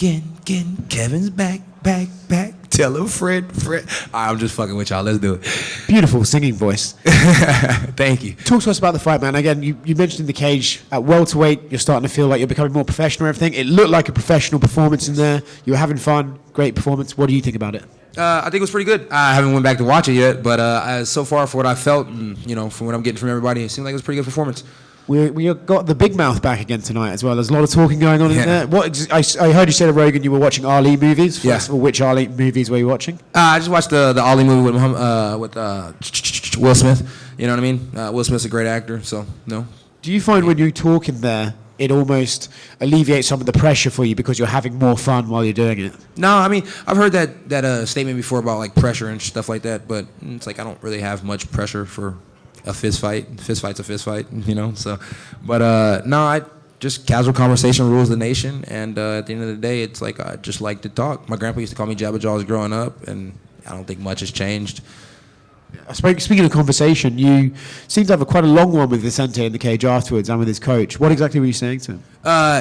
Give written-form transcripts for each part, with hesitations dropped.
Kevin's back. Tell a friend. I'm just fucking with y'all. Let's do it. Beautiful singing voice. Thank you. Talk to us about the fight, man. Again, you mentioned in the cage at welterweight, you're starting to feel like you're becoming more professional and everything. It looked like a professional performance in there. You were having fun. Great performance. What do you think about it? I think it was pretty good. I haven't went back to watch it yet, but so far for what I felt, and, from what I'm getting from everybody, it seemed like it was a pretty good performance. We got the big mouth back again tonight as well. There's a lot of talking going on in there. I heard you say to Rogan you were watching Ali movies. First of all, which Ali movies were you watching? I just watched the Ali movie with Will Smith. You know what I mean? Will Smith's a great actor, so no. Do you find when you talk in there, it almost alleviates some of the pressure for you because you're having more fun while you're doing it? No, I mean, I've heard that statement before about like pressure and stuff like that, but it's like I don't really have much pressure for a fist fight. Fist fight's a fist fight, so. But no, I just casual conversation rules the nation, and at the end of the day, it's like I just like to talk. My grandpa used to call me Jabba Jaws growing up, and I don't think much has changed. Speaking of conversation, you seem to have quite a long one with Vicente in the cage afterwards and with his coach. What exactly were you saying to him?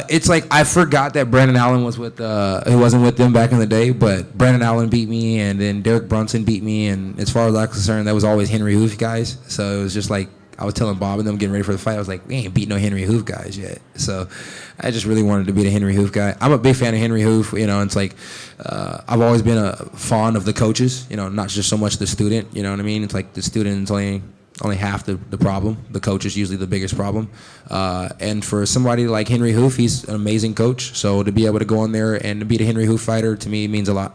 It's like I forgot that Brandon Allen was with. He wasn't with them back in the day, but Brandon Allen beat me, and then Derek Brunson beat me, and as far as I'm concerned, that was always Henry Hooft guys. So it was just like I was telling Bob and them getting ready for the fight. I was like, we ain't beat no Henry Hooft guys yet. So I just really wanted to beat a Henry Hooft guy. I'm a big fan of Henry Hooft. It's like I've always been fond of the coaches. Not just so much the student. You know what I mean? It's like the student's only half the problem. The coach is usually the biggest problem. And for somebody like Henry Hooft, he's an amazing coach. So to be able to go in there and to beat a Henry Hooft fighter, to me, means a lot.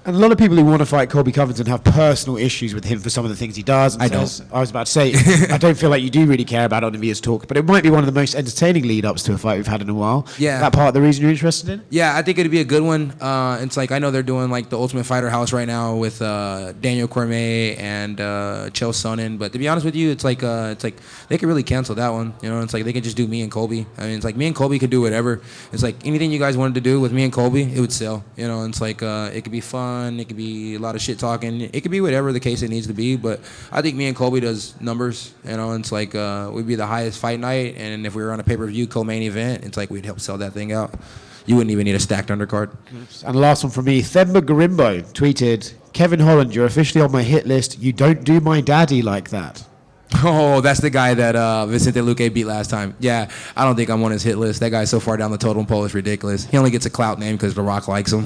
And a lot of people who want to fight Colby Covington have personal issues with him for some of the things he does. And I don't. I was about to say, I don't feel like you do really care about it on his talk, but it might be one of the most entertaining lead-ups to a fight we've had in a while. Yeah. Is that part of the reason you're interested in it? Yeah, I think it'd be a good one. It's like I know they're doing like the Ultimate Fighter House right now with Daniel Cormier and Chael Sonnen, but to be honest with you, it's like they could really cancel that one. It's like they could just do me and Colby. I mean, it's like me and Colby could do whatever. It's like anything you guys wanted to do with me and Colby, it would sell. It's like it could be fun. It could be a lot of shit talking. It could be whatever the case it needs to be, but I think me and Colby does numbers. It's like we'd be the highest fight night, and if we were on a pay-per-view co-main event, it's like we'd help sell that thing out. You wouldn't even need a stacked undercard. And the last one from me, Themba Garimbo tweeted, Kevin Holland, you're officially on my hit list. You don't do my daddy like that. Oh, that's the guy that Vicente Luque beat last time. Yeah, I don't think I'm on his hit list. That guy's so far down the totem pole, it's ridiculous. He only gets a clout name because The Rock likes him.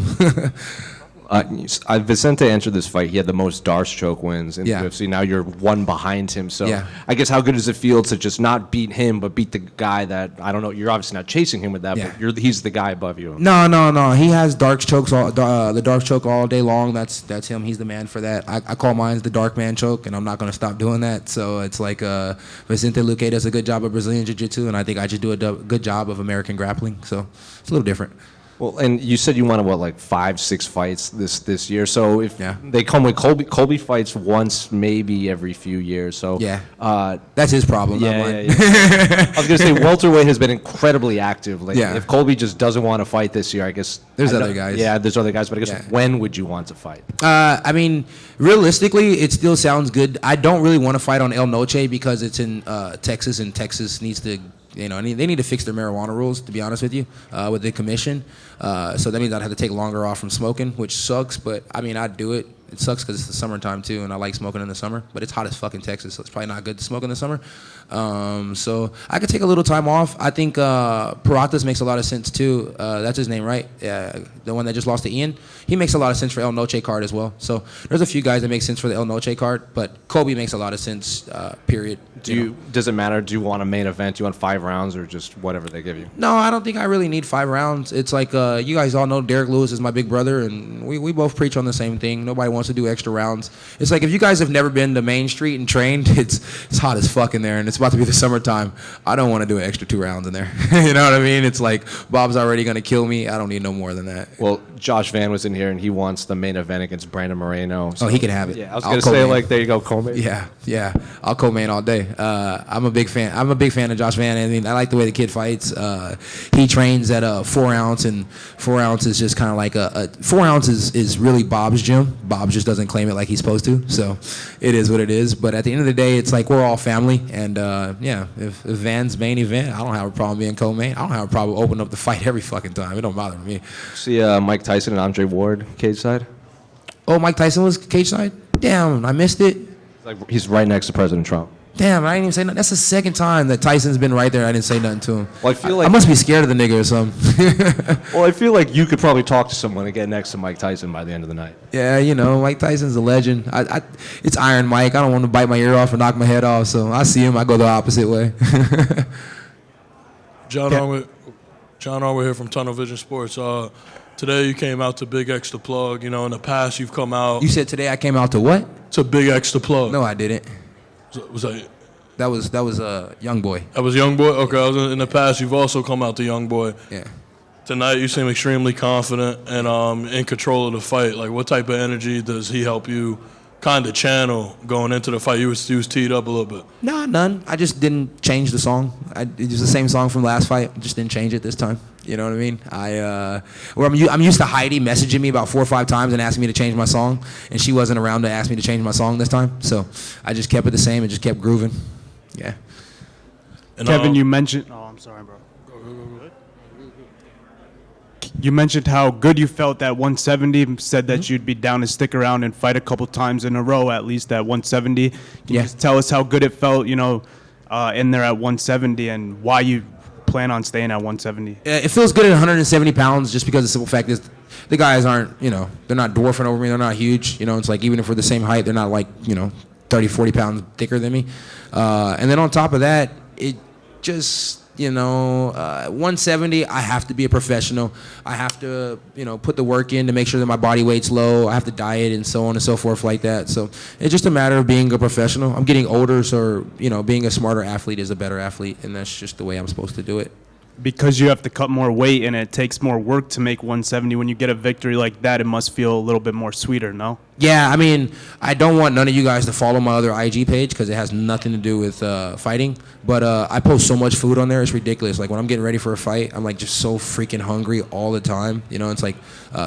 Vicente entered this fight. He had the most Darce choke wins in the UFC. Now you're one behind him. So I guess how good does it feel to just not beat him, but beat the guy that, I don't know, you're obviously not chasing him with that, but he's the guy above you. No. He has dark chokes, the dark choke all day long. That's him. He's the man for that. I call mine the dark man choke, and I'm not going to stop doing that. So it's like Vicente Luque does a good job of Brazilian Jiu-Jitsu, and I think I just do a good job of American grappling. So it's a little different. Well, and you said you wanted, 5-6 fights this year. So if they come with Colby fights once, maybe every few years. So that's his problem. Yeah. I was going to say welterweight has been incredibly active lately. Yeah. If Colby just doesn't want to fight this year, I guess there's other guys. Yeah, there's other guys. But I guess when would you want to fight? I mean, realistically, it still sounds good. I don't really want to fight on El Noche because it's in Texas, and Texas needs to. They need to fix their marijuana rules, to be honest with you, with the commission. So that means I'd have to take longer off from smoking, which sucks, but I mean, I'd do it. It sucks because it's the summertime too, and I like smoking in the summer, but it's hot as fuck in Texas, so it's probably not good to smoke in the summer. So I could take a little time off. I think Peratas makes a lot of sense too. That's his name, right? Yeah, the one that just lost to Ian. He makes a lot of sense for El Noche card as well. So there's a few guys that make sense for the El Noche card, but Colby makes a lot of sense, period. Does it matter? Do you want a main event? Do you want 5 rounds or just whatever they give you? No, I don't think I really need 5 rounds. It's like you guys all know Derek Lewis is my big brother, and we both preach on the same thing. Nobody wants to do extra rounds. It's like if you guys have never been to Main Street and trained, it's hot as fuck in there, and it's about to be the summertime. I don't want to do an extra 2 rounds in there. You know what I mean? It's like Bob's already going to kill me. I don't need no more than that. Well, Josh Van was in here, and he wants the main event against Brandon Moreno. So he can have it. Yeah, I was going to say, there you go, co-main. Yeah. I'll co-main all day. I'm a big fan of Josh Van. I mean, I like the way the kid fights. He trains at 4 ounce, and 4 ounce is just kind of like 4 ounces is really Bob's gym. Bob Hobbs just doesn't claim it like he's supposed to. So it is what it is. But at the end of the day, it's like we're all family. And if Van's main event, I don't have a problem being co-main. I don't have a problem opening up the fight every fucking time. It don't bother me. See Mike Tyson and Andre Ward cage side? Oh, Mike Tyson was cage side? Damn, I missed it. Like he's right next to President Trump. Damn, I didn't even say nothing. That's the second time that Tyson's been right there. I didn't say nothing to him. Well, I feel like I must be scared of the nigga or something. Well, I feel like you could probably talk to someone and get next to Mike Tyson by the end of the night. Yeah, Mike Tyson's a legend. It's Iron Mike. I don't want to bite my ear off or knock my head off, so I see him, I go the opposite way. John Arwood here from Tunnel Vision Sports. Today you came out to Big X The Plug. In the past you've come out. You said today I came out to what? To Big X The Plug. No, I didn't. Was that? That was Young Boy. That was Young Boy? Okay, in the past you've also come out to Young Boy. Yeah. Tonight you seem extremely confident and in control of the fight. Like, what type of energy does he help you kind of channel going into the fight? You was teed up a little bit. Nah, none. I just didn't change the song. It was the same song from last fight. I just didn't change it this time. You know what I mean? I'm used to Heidi messaging me about 4 or 5 times and asking me to change my song, and she wasn't around to ask me to change my song this time. So I just kept it the same and just kept grooving. Yeah. And Kevin, you mentioned. Oh, I'm sorry, bro. Go. You mentioned how good you felt at 170. Said that you'd be down to stick around and fight a couple times in a row, at least at 170. Can you just tell us how good it felt, in there at 170, and why you plan on staying at 170? It feels good at 170 pounds, just because the simple fact is the guys aren't, they're not dwarfing over me. They're not huge. It's like even if we're the same height, they're not like 30, 40 pounds thicker than me. And then on top of that, it just. 170, I have to be a professional. I have to, put the work in to make sure that my body weight's low. I have to diet and so on and so forth like that. So it's just a matter of being a professional. I'm getting older, so, being a smarter athlete is a better athlete, and that's just the way I'm supposed to do it. Because you have to cut more weight and it takes more work to make 170, when you get a victory like that, it must feel a little bit more sweeter, no? Yeah, I don't want none of you guys to follow my other IG page because it has nothing to do with fighting. But I post so much food on there, it's ridiculous. Like when I'm getting ready for a fight, I'm like just so freaking hungry all the time. It's like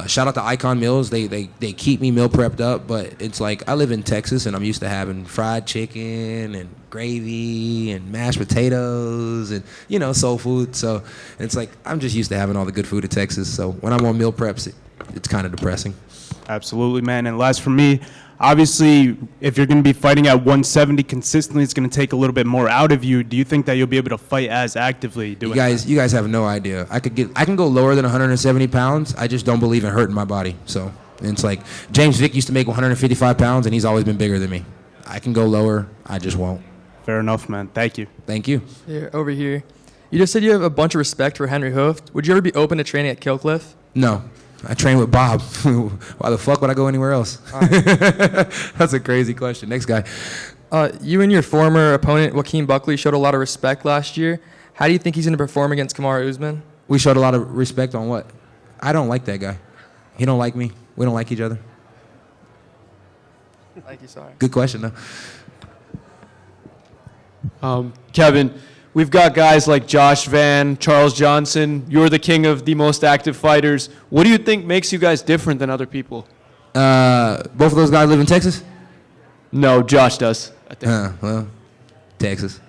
shout out to Icon Meals. They keep me meal prepped up, but it's like I live in Texas and I'm used to having fried chicken and gravy and mashed potatoes and soul food. So it's like I'm just used to having all the good food of Texas. So when I'm on meal preps, it's kind of depressing. Absolutely, man. And last for me, obviously, if you're going to be fighting at 170 consistently, it's going to take a little bit more out of you. Do you think that you'll be able to fight as actively doing that? You guys have no idea. I can go lower than 170 pounds. I just don't believe in hurting my body. So it's like James Vick used to make 155 pounds, and he's always been bigger than me. I can go lower. I just won't. Fair enough, man. Thank you. Thank you. Here, over here. You just said you have a bunch of respect for Henry Hooft. Would you ever be open to training at Killcliff? No. I train with Bob. Why the fuck would I go anywhere else? That's a crazy question. Next guy. You and your former opponent, Joaquin Buckley, showed a lot of respect last year. How do you think he's going to perform against Kamaru Usman? We showed a lot of respect on what? I don't like that guy. He don't like me. We don't like each other. Thank you, sorry. Good question, though. Kevin, we've got guys like Josh Van, Charles Johnson. You're the king of the most active fighters. What do you think makes you guys different than other people? Both of those guys live in Texas? No, Josh does, I think. Well, Texas.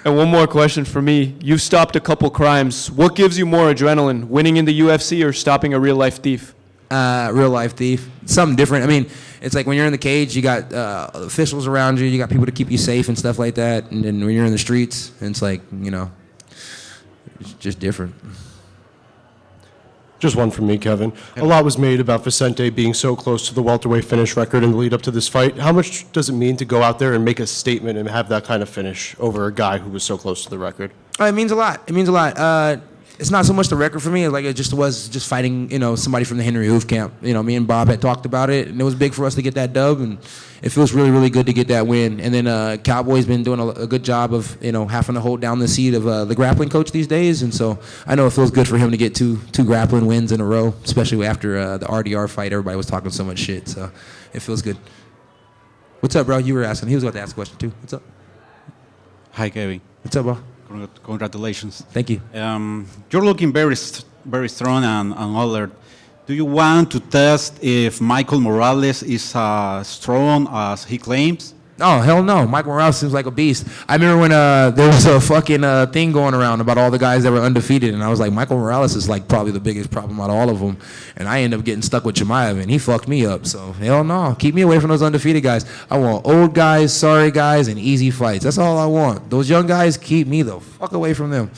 And one more question for me. You've stopped a couple crimes. What gives you more adrenaline, winning in the UFC or stopping a real-life thief? Real-life thief. Something different. It's like when you're in the cage, you got officials around you, you got people to keep you safe and stuff like that. And then when you're in the streets, it's like, it's just different. Just one from me, Kevin. A lot was made about Vicente being so close to the welterweight finish record in the lead up to this fight. How much does it mean to go out there and make a statement and have that kind of finish over a guy who was so close to the record? It means a lot. It means a lot. It's not so much the record for me, like it just was just fighting, somebody from the Henry Hooft camp. Me and Bob had talked about it, and it was big for us to get that dub, and it feels really, really good to get that win. And then Cowboy's been doing a good job of, having to hold down the seat of the grappling coach these days, and so I know it feels good for him to get two grappling wins in a row, especially after the RDR fight. Everybody was talking so much shit, so it feels good. What's up, bro? You were asking. He was about to ask a question, too. What's up? Hi, Kevin. What's up, bro? Congratulations. Thank you. You're looking very strong and alert. Do you want to test if Michael Morales is as strong as he claims? Oh, hell no. Mike Morales seems like a beast. I remember when there was a fucking thing going around about all the guys that were undefeated, and I was like, Michael Morales is like probably the biggest problem out of all of them. And I ended up getting stuck with Chimaev, and he fucked me up. So, hell no. Keep me away from those undefeated guys. I want old guys, sorry guys, and easy fights. That's all I want. Those young guys, keep me the fuck away from them.